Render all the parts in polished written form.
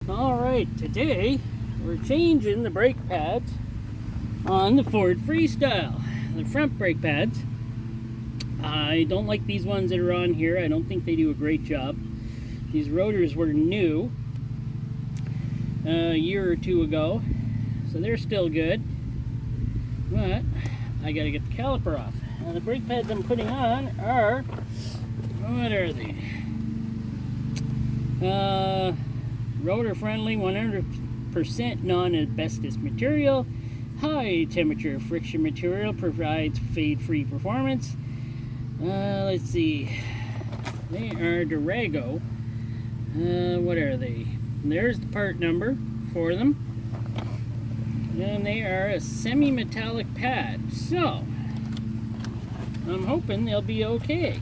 Alright, today we're changing the brake pads on the Ford Freestyle. The front brake pads. I don't like these ones that are on here. I don't think they do a great job. These rotors were new a year or two ago, so they're still good. But I gotta get the caliper off. Now the brake pads I'm putting on are, what are they? Rotor friendly, 100% non-asbestos material, high temperature friction material, provides fade free performance. Let's see, they are Durago. What are they? There's the part number for them, and they are a semi-metallic pad, so I'm hoping they'll be okay.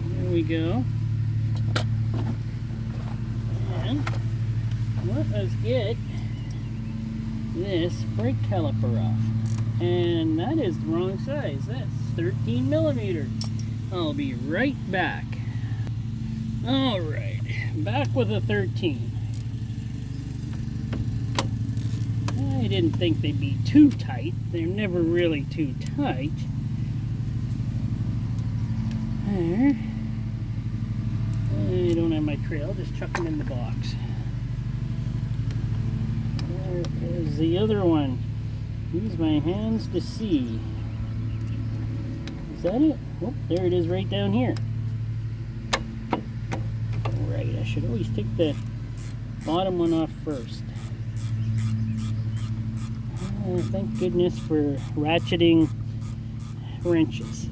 There we go. And let us get this brake caliper off. And that is the wrong size. That's 13 millimeters. I'll be right back. Alright, back with a 13. I didn't think they'd be too tight. They're never really too tight. There. I don't have my trail, just chuck them in the box. There is the other one. Use my hands to see. Is that it? Oh, there it is right down here. Right, I should always take the bottom one off first. Thank goodness for ratcheting wrenches.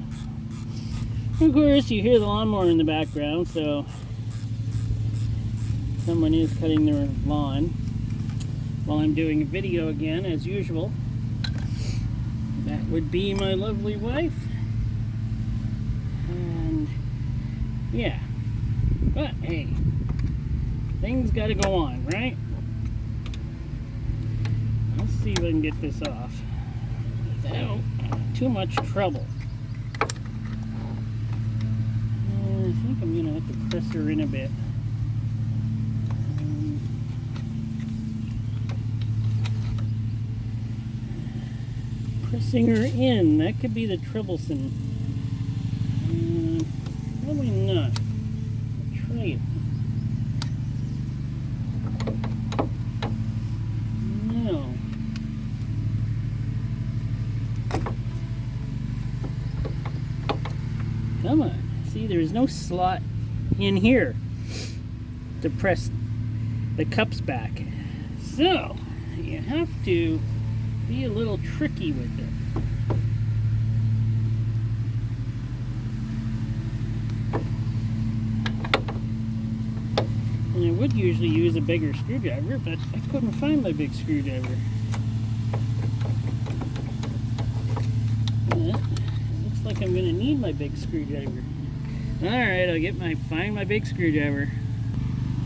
Of course, you hear the lawnmower in the background, so someone is cutting their lawn while I'm doing a video again, as usual. That would be my lovely wife. And yeah, but hey, things gotta go on, right? Let's see if I can get this off without too much trouble. I think I'm gonna have to press her in a bit. Pressing her in, that could be the troublesome. Probably not. I'll try it. No. Come on. See, there's no slot in here to press the cups back. So, you have to be a little tricky with it. And I would usually use a bigger screwdriver, but I couldn't find my big screwdriver. Looks like I'm gonna need my big screwdriver. Alright, I'll find my big screwdriver.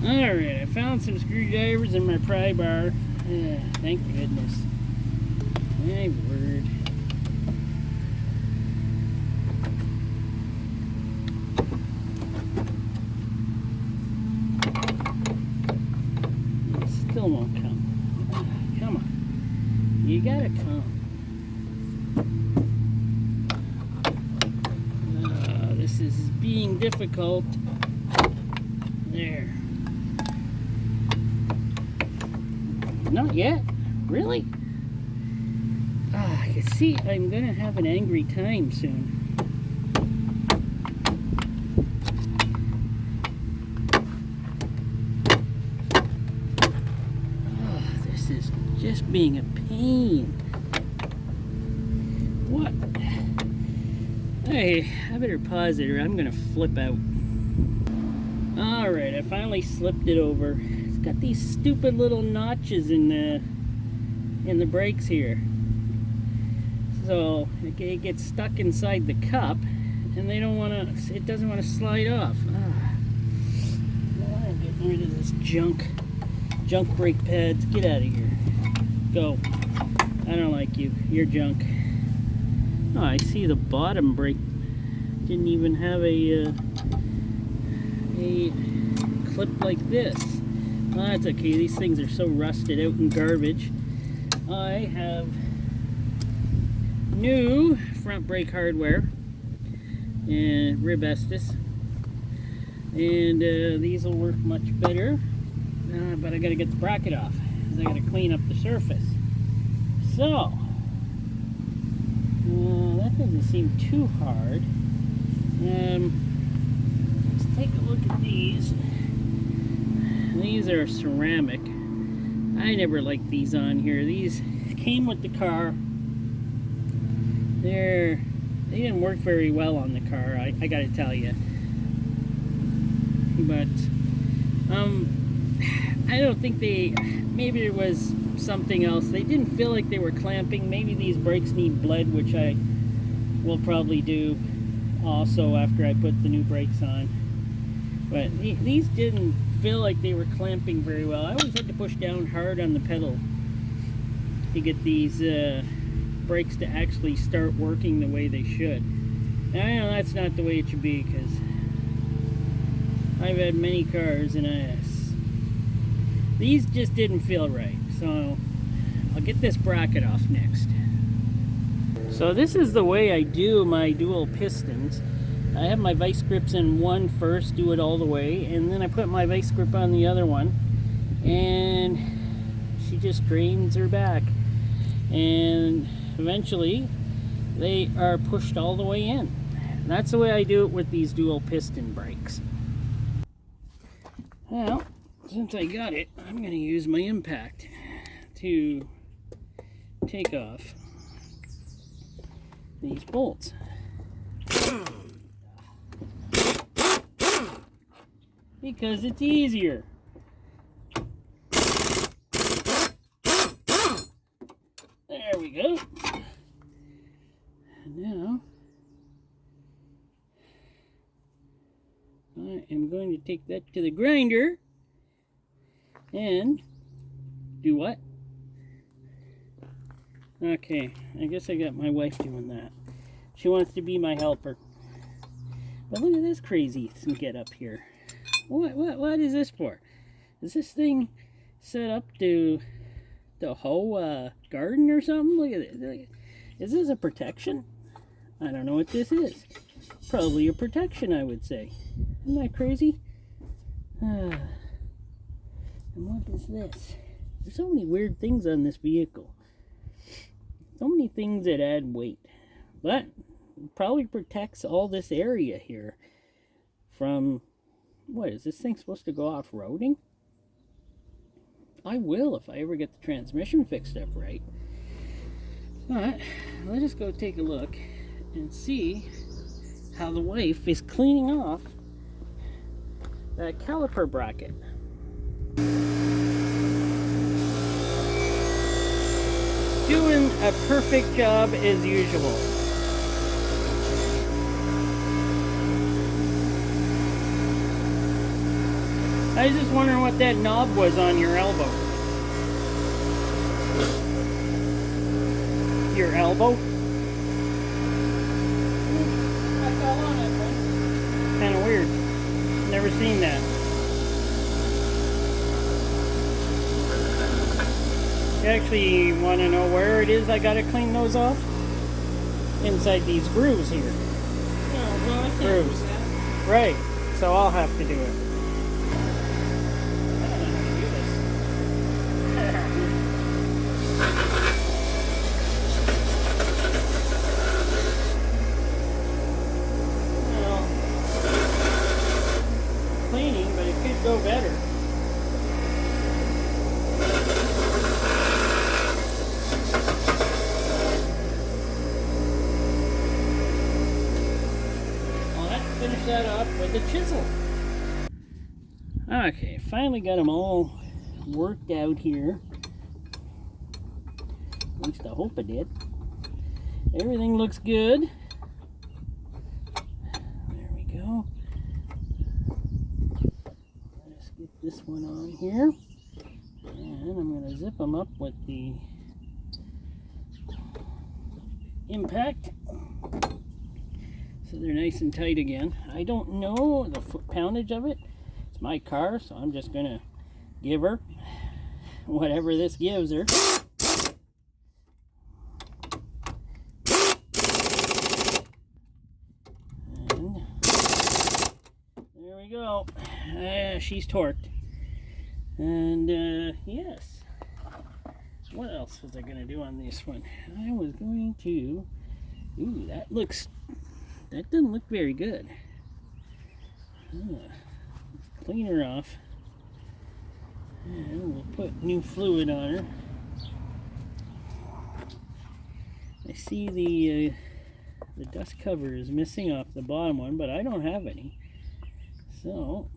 Alright, I found some screwdrivers in my pry bar. Thank goodness. My word. It still won't come. Come on. You gotta come. This is being difficult. There. Not yet? Really? You see, I'm gonna have an angry time soon. This is just being a pain. What? Hey, I better pause it or I'm gonna flip out. Alright, I finally slipped it over. It's got these stupid little notches in the brakes here. So it gets stuck inside the cup and it doesn't want to slide off. I'm getting rid of this junk brake pads. Get out of here. Go. I don't like you. You're junk. Oh, I see the bottom brake didn't even have a clip like this. Well, that's okay. These things are so rusted out and garbage. I have new front brake hardware and rib estes, and these will work much better, but I gotta get the bracket off because I gotta clean up the surface. So that doesn't seem too hard. Let's take a look at these. These are ceramic. I never liked these on here. These came with the car. They didn't work very well on the car, I gotta tell you. But I don't think maybe it was something else. They didn't feel like they were clamping. Maybe these brakes need bled, which I will probably do also after I put the new brakes on. But these didn't feel like they were clamping very well. I always had to push down hard on the pedal to get these brakes to actually start working the way they should. And I know that's not the way it should be, because I've had many cars and these just didn't feel right. So I'll get this bracket off next. So this is the way I do my dual pistons. I have my vice grips in one first, do it all the way, and then I put my vice grip on the other one, and she just drains her back, and eventually they are pushed all the way in. And that's the way I do it with these dual piston brakes. Well, since I got it, I'm going to use my impact to take off these bolts. Because it's easier. There we go. And now I am going to take that to the grinder and do what? Okay, I guess I got my wife doing that. She wants to be my helper. But look at this crazy get up here. What is this for? Is this thing set up to hoe a garden or something? Look at it. Is this a protection? I don't know what this is. Probably a protection, I would say. Isn't that crazy? And what is this? There's so many weird things on this vehicle. So many things that add weight. But it probably protects all this area here from... What, is this thing supposed to go off-roading? I will if I ever get the transmission fixed up right. But let us go take a look and see how the wife is cleaning off that caliper bracket. Doing a perfect job as usual. I was just wondering what that knob was on your elbow. Your elbow? That's all on it, right? Kind of weird. Never seen that. You actually want to know where it is I gotta clean those off? Inside these grooves here. Oh, well, I can't grooves. do that. Right. So I'll have to do it. Go better. I'll have to finish that up with a chisel. Okay, finally got them all worked out here. At least I hope I did. Everything looks good. There we go. This one on here, and I'm going to zip them up with the impact so they're nice and tight again. I don't know the foot poundage of it, It's my car, so I'm just gonna give her whatever this gives her. And there we go. She's torqued. And yes. What else was I gonna do on this one? I was going to. Ooh, that doesn't look very good. Clean her off. And we'll put new fluid on her. I see the dust cover is missing off the bottom one, but I don't have any. So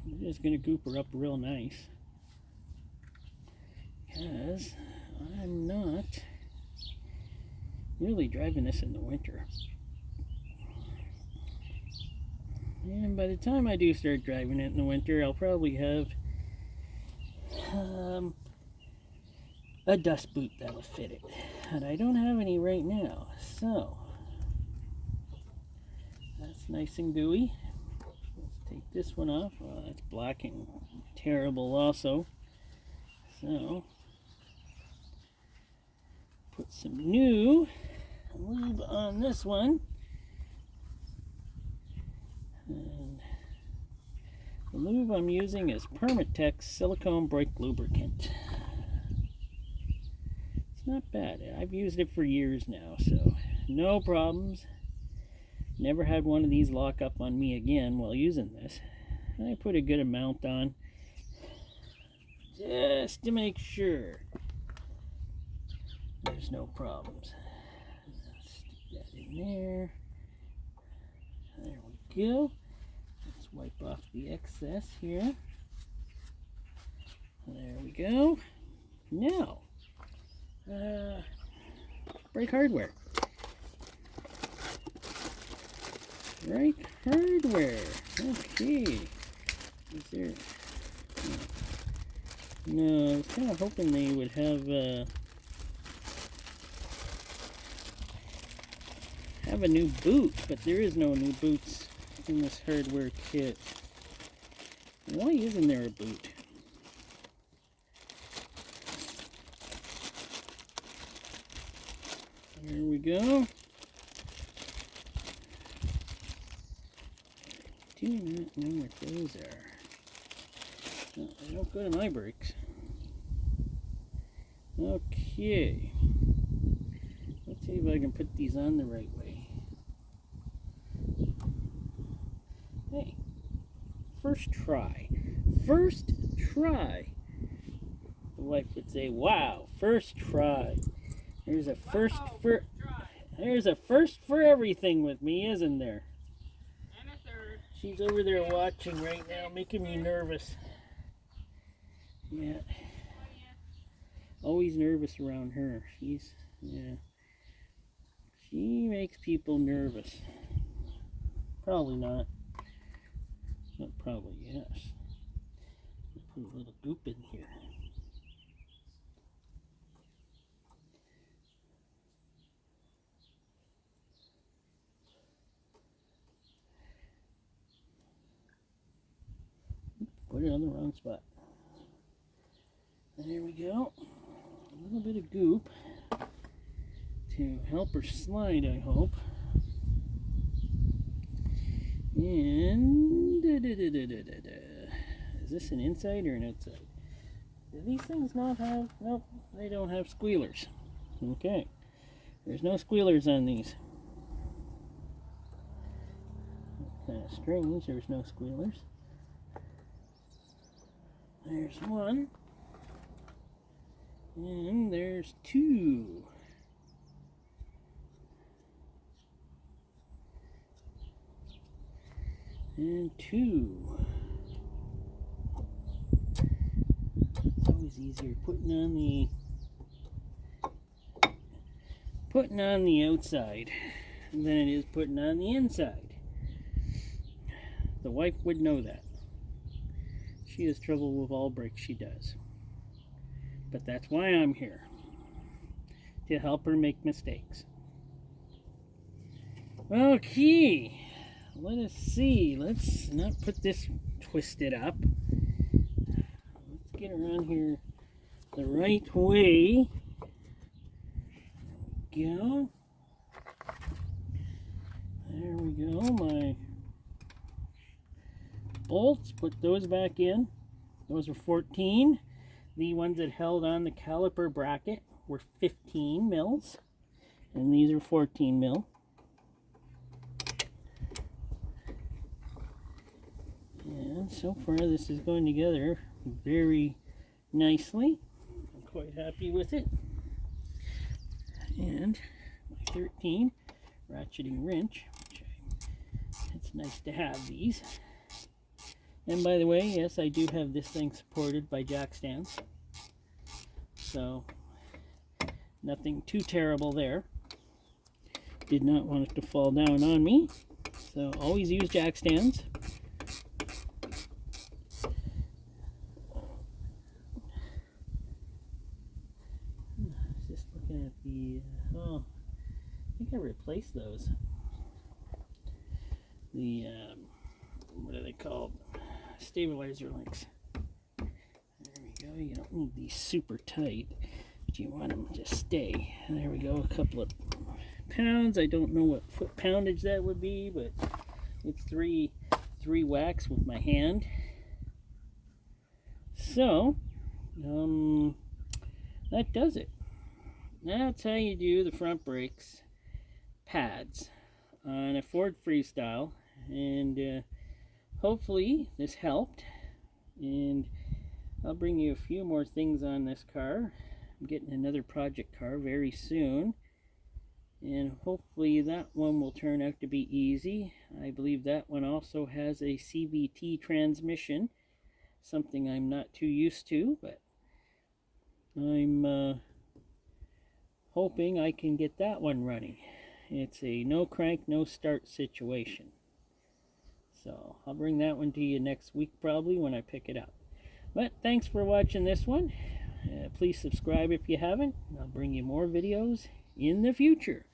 I'm just gonna goop her up real nice. Because I'm not really driving this in the winter. And by the time I do start driving it in the winter, I'll probably have a dust boot that'll fit it. And I don't have any right now, so that's nice and gooey. Let's take this one off. Well, that's black and terrible also. So put some new lube on this one. And the lube I'm using is Permatex silicone brake lubricant. It's not bad. I've used it for years now, so no problems. Never had one of these lock up on me again while using this. I put a good amount on just to make sure there's no problems. Stick that in there. There we go. Let's wipe off the excess here. There we go. Now, brake hardware. Brake hardware. Okay. Is there? No, I was kind of hoping they would have a new boot, but there is no new boots in this hardware kit. Why isn't there a boot? There we go. I do not know what those are. No, they don't go to my brakes. Okay. Let's see if I can put these on the right way. Hey, first try. First try. The wife would say, wow, first try. There's a first for everything with me, isn't there? And a third. She's over there watching right now, making me nervous. Yeah. Always nervous around her. She makes people nervous. Probably not. But probably yes. Put a little goop in here. Put it on the wrong spot. There we go. A little bit of goop to help her slide, I hope. And is this an inside or an outside? Do these things not have? Nope, they don't have squealers. Okay, there's no squealers on these. Kind of strange. There's no squealers. There's one. And there's two. And two. It's always easier putting on the outside than it is putting on the inside. The wife would know that. She has trouble with all brakes she does. But that's why I'm here. To help her make mistakes. Okay. Let us see. Let's not put this twist it up. Let's get around here the right way. There we go. There we go. My bolts, put those back in. Those are 14. The ones that held on the caliper bracket were 15 mils, and these are 14 mil. And so far this is going together very nicely. I'm quite happy with it. And my 13 ratcheting wrench, it's nice to have these. And by the way, yes, I do have this thing supported by jack stands, so nothing too terrible there. Did not want it to fall down on me, so always use jack stands. Just looking at the, oh, I think I replaced those. The, what are they called? Stabilizer links. There we go. You don't need these super tight, but you want them to stay. There we go. A couple of pounds. I don't know what foot poundage that would be, but it's three whacks with my hand. So that does it. That's how you do the front brakes pads on a Ford Freestyle, and hopefully this helped, and I'll bring you a few more things on this car. I'm getting another project car very soon, and hopefully that one will turn out to be easy. I believe that one also has a CVT transmission, something I'm not too used to, but I'm hoping I can get that one running. It's a no crank, no start situation. So I'll bring that one to you next week probably when I pick it up. But thanks for watching this one. Please subscribe if you haven't. I'll bring you more videos in the future.